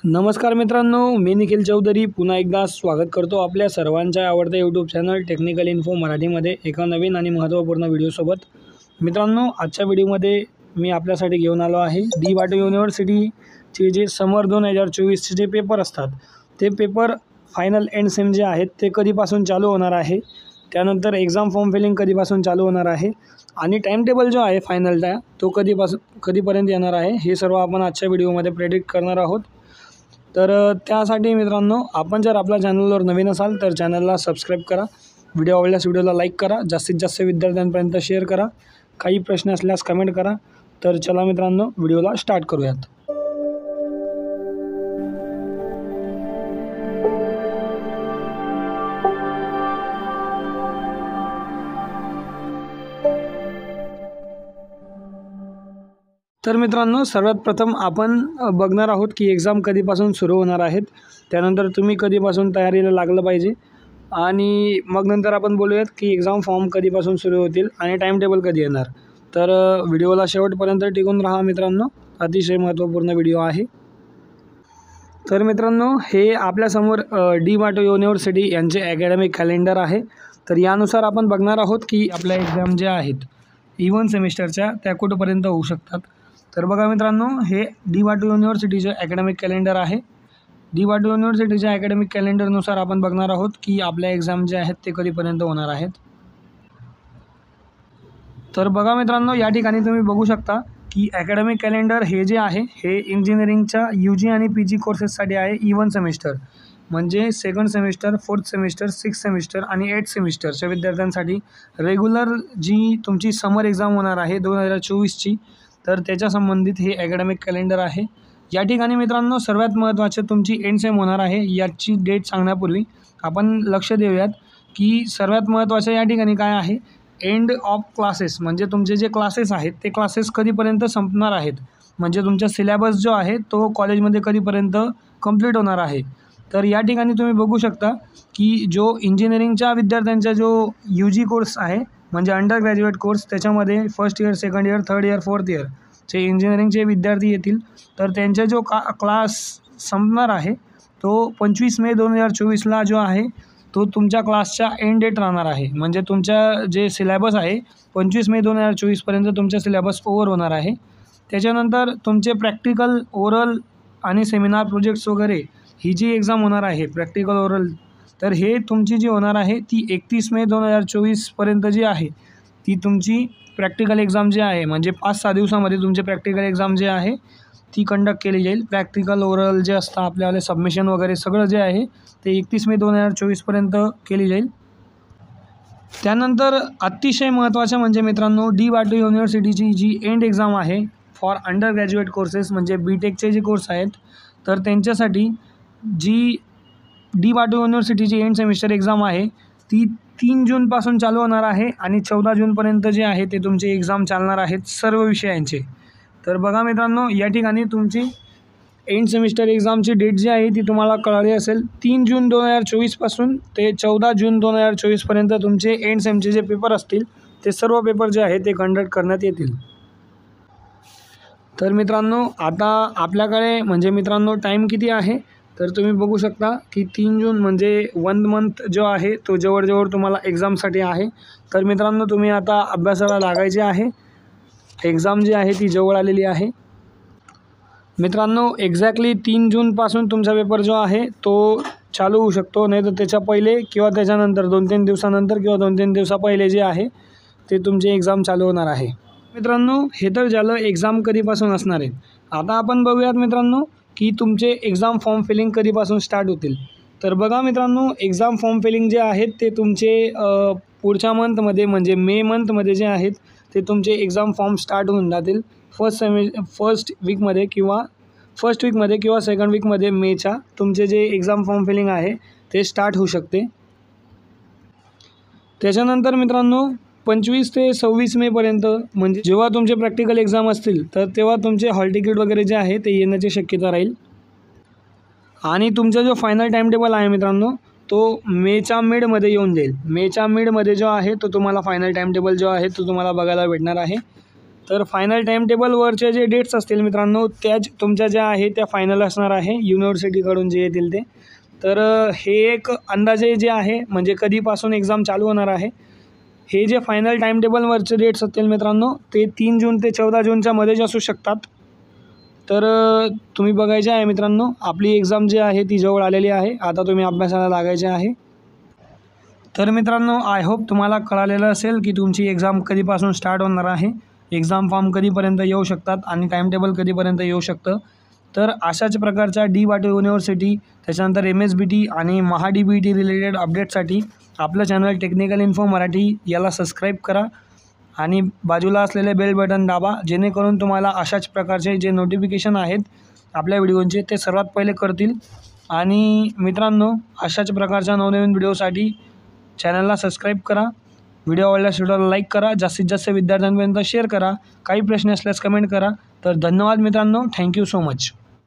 नमस्कार मित्रांनो, मी निखिल चौधरी पुन्हा एकदा स्वागत करतो आपल्या सर्वांच्या आवडत्या यूट्यूब चॅनल टेक्निकल इन्फो मराठीमध्ये एका नवीन आणि महत्त्वपूर्ण व्हिडिओसोबत। मित्रांनो, आजच्या व्हिडिओमध्ये मी आपल्यासाठी घेऊन आलो आहे डी वाटो युनिव्हर्सिटीचे जे समर 2024चे जे पेपर असतात ते पेपर फायनल एंड सेम जे आहेत ते कधीपासून चालू होणार आहे, त्यानंतर एक्झाम फॉर्म फिलिंग कधीपासून चालू होणार आहे आणि टाइम टेबल जो आहे फायनलचा तो कधीपर्यंत येणार आहे, हे सर्व आपण आजच्या व्हिडिओमध्ये प्रेडिक्ट करणार आहोत। तर त्यासाठी मित्रांनो, आपण जर आपल्या चॅनलवर नवीन असाल तर चॅनलला सबस्क्राईब करा, व्हिडिओ आवडल्यास व्हिडिओला लाईक करा, जास्तीत जास्त विद्यार्थ्यांपर्यंत शेअर करा, काही प्रश्न असल्यास कमेंट करा। तर चला मित्रांनो, व्हिडिओला स्टार्ट करूयात। तर मित्रांनो, सर्वात प्रथम आपण बघणार आहोत की एक्झाम कधीपासून सुरू होणार आहेत, त्यानंतर तुम्ही कधीपासून तयारीला लागलं पाहिजे आणि मग नंतर आपण बोलूयात की एक्झाम फॉर्म कधीपासून सुरू होतील आणि टाइम टेबल कधी येणार। तर व्हिडिओला शेवटपर्यंत टिकून राहा मित्रांनो, अतिशय महत्त्वपूर्ण व्हिडिओ आहे। तर मित्रांनो, हे आपल्यासमोर डी वाटो युनिव्हर्सिटी यांचे अकॅडमिक कॅलेंडर आहे। तर यानुसार आपण बघणार आहोत की आपल्या एक्झाम ज्या आहेत इव्हन सेमिस्टरच्या त्या कुठपर्यंत होऊ शकतात। तर बघा मित्रांनो, हे डी वाटो युनिव्हर्सिटीचे अकॅडमिक कॅलेंडर आहे। डी वाटो युनिव्हर्सिटीच्या अकॅडमिक कॅलेंडरनुसार आपण बघणार आहोत की आपल्या एक्झाम जे आहेत ते कधीपर्यंत होणार आहेत। तर बघा मित्रांनो, या ठिकाणी तुम्ही बघू शकता की अकॅडमिक कॅलेंडर हे जे आहे हे इंजिनिअरिंगच्या UG आणि PG कोर्सेससाठी आहे। इव्हन सेमिस्टर म्हणजे second semester, fourth semester, sixth semester आणि 8th सेमिस्टरच्या विद्यार्थ्यांसाठी रेग्युलर जी तुमची समर एक्झाम होणार आहे 2024ची, तर त्याच्या संबंधित हे अकॅडमिक कॅलेंडर आहे। या ठिकाणी मित्रांनो, सर्वात महत्त्वाचे तुमची एंड सेम होणार आहे, याची डेट सांगण्यापूर्वी आपण लक्ष देऊयात की सर्वात महत्त्वाचं या ठिकाणी काय आहे, एंड ऑफ क्लासेस म्हणजे तुमचे जे क्लासेस आहेत ते क्लासेस कधीपर्यंत संपणार आहेत, म्हणजे तुमचा सिलेबस जो आहे तो कॉलेजमध्ये कधीपर्यंत कंप्लीट होणार आहे। तर या ठिकाणी तुम्ही बघू शकता की जो इंजिनिअरिंगच्या विद्यार्थ्यांचा जो UG कोर्स आहे म्हणजे अंडर ग्रॅज्युएट कोर्स, त्याच्यामध्ये first year, second year, third year, fourth इयरचे इंजिनिअरिंगचे विद्यार्थी येतील, तर त्यांचा जो क्लास संपणार आहे तो 25 मे 2024ला जो आहे तो तुमच्या क्लासचा एंड डेट राहणार आहे। म्हणजे तुमच्या जे सिलेबस आहे 25 मे 2024पर्यंत तुमचा सिलेबस ओव्हर होणार आहे। त्याच्यानंतर तुमचे प्रॅक्टिकल, ओरल आणि सेमिनार प्रोजेक्ट्स वगैरे ही जी एक्झाम होणार आहे प्रॅक्टिकल, ओरल, तर हे तुमची जी होणार आहे ती 31 मे 2024पर्यंत जी आहे ती तुमची प्रॅक्टिकल एक्झाम जी आहे, म्हणजे 5-6 दिवसामध्ये तुमचे प्रॅक्टिकल एक्झाम जे आहे ती कंडक्ट केली जाईल। प्रॅक्टिकल, ओरल जे असतं आपल्याला सबमिशन वगैरे सगळं जे आहे ते 31 मे 2024पर्यंत केली जाईल। त्यानंतर अतिशय महत्त्वाचं म्हणजे मित्रांनो, डी वाटो युनिव्हर्सिटीची जी एंड एक्झाम आहे फॉर अंडर ग्रॅज्युएट कोर्सेस म्हणजे BTechचे जे कोर्स आहेत, तर त्यांच्यासाठी जी डी वाटो युनिव्हर्सिटीची एंड सेमिस्टर एक्झाम आहे ती 3 जूनपासून चालू होणार आहे आणि 14 जूनपर्यंत जे आहे ते तुमचे एक्झाम चालणार आहेत सर्व विषयांचे। तर बघा मित्रांनो, या ठिकाणी तुमची एंड सेमिस्टर एक्झामची डेट जी आहे ती तुम्हाला कळाली असेल, 3 जून 2024पासून ते 14 जून 2024पर्यंत तुमचे एंड सेमचे जे पेपर असतील ते सर्व पेपर जे आहे ते कंडक्ट करण्यात येतील। तर मित्रांनो, आता आपल्याकडे म्हणजे मित्रांनो टाईम किती आहे, तर तुम्ही बघू शकता की 3 जून म्हणजे 1 मंथ जो आहे तो जवळजवळ तुम्हाला एक्झामसाठी आहे। तर मित्रांनो, तुम्ही आता अभ्यासाला लागायचे आहे, एक्झाम जी आहे ती जवळ आलेली आहे। मित्रांनो, एक्झॅक्टली 3 जूनपासून तुमचा पेपर जो आहे तो चालू होऊ शकतो, नाही तर त्याच्या पहिले किंवा त्याच्यानंतर 2-3 दिवसानंतर किंवा 2-3 दिवसा पहिले जे आहे ते तुमचे एक्झाम चालू होणार आहे। मित्रांनो, हे तर झालं एक्झाम कधीपासून असणार आहे। आता आपण बघूयात मित्रांनो की तुमचे एक्झाम फॉर्म फिलिंग कधीपासून स्टार्ट होतील। तर बघा मित्रांनो, एक्झाम फॉर्म फिलिंग जे आहेत ते तुमचे पुढच्या मंथमध्ये म्हणजे मे मंथमध्ये जे आहेत ते तुमचे एक्झाम फॉर्म स्टार्ट होऊन जातील। फर्स्ट वीकमध्ये किंवा सेकंड वीकमध्ये मेच्या तुमचे जे एक्झाम फॉर्म फिलिंग आहे ते स्टार्ट होऊ शकते। त्याच्यानंतर मित्रांनो 25 ते 26 मेपर्यंत म्हणजे जेव्हा तुमचे प्रॅक्टिकल एक्झाम असतील तर तेव्हा तुमचे हॉल तिकीट वगैरे जे आहे ते येण्याची शक्यता राहील। आणि तुमचा जो फायनल टाइम टेबल आहे मित्रांनो तो मेच्या मिडमध्ये येऊन जाईल। मेच्या मिडमध्ये जो आहे तो तुम्हाला फायनल टाइम टेबल जो आहे तो तुम्हाला बघायला भेटणार आहे। तर फायनल टाईम टेबलवरचे जे डेट्स असतील मित्रांनो त्याच तुमच्या ज्या आहे त्या फायनल असणार आहे युनिव्हर्सिटीकडून जे येतील ते. तर हे एक अंदाजे जे आहे म्हणजे कधीपासून एक्झाम चालू होणार आहे, हे जे फायनल टाईम टेबलवरचे डेट्स असतील मित्रांनो ते 3 जून ते 14 जूनच्या मध्येच असू शकतात. तर तुम्ही बघायचे आहे मित्रांनो, आपली एक्झाम जी आहे ती जवळ आलेली आहे. आता तुम्ही अभ्यासाला लागायचे आहे. तर मित्रांनो आय होप तुम्हाला कळालेलं असेल की तुमची एक्झाम कधीपासून स्टार्ट होणार आहे, एक्झाम फॉर्म कधीपर्यंत येऊ शकतात आणि टाईम टेबल कधीपर्यंत येऊ शकतं. तर अशाच प्रकारच्या DYT युनिव्हर्सिटी, त्याच्यानंतर MSBT आणि MHA-DBT रिलेटेड अपडेटसाठी आपलं चॅनल टेक्निकल इन्फो मराठी याला सबस्क्राईब करा आणि बाजूला असलेले बेल बटन दाबा, जेणेकरून तुम्हाला अशाच प्रकारचे जे नोटिफिकेशन आहेत आपल्या व्हिडिओचे ते सर्वात पहिले करतील. आणि मित्रांनो अशाच प्रकारच्या नवनवीन व्हिडिओसाठी चॅनलला सबस्क्राईब करा, व्हिडिओ आवडल्यास व्हिडिओला लाईक करा, जास्तीत जास्त विद्यार्थ्यांपर्यंत शेअर करा. काही प्रश्न असल्यास कमेंट करा. तर धन्यवाद मित्रांनो, थँक्यू सो मच.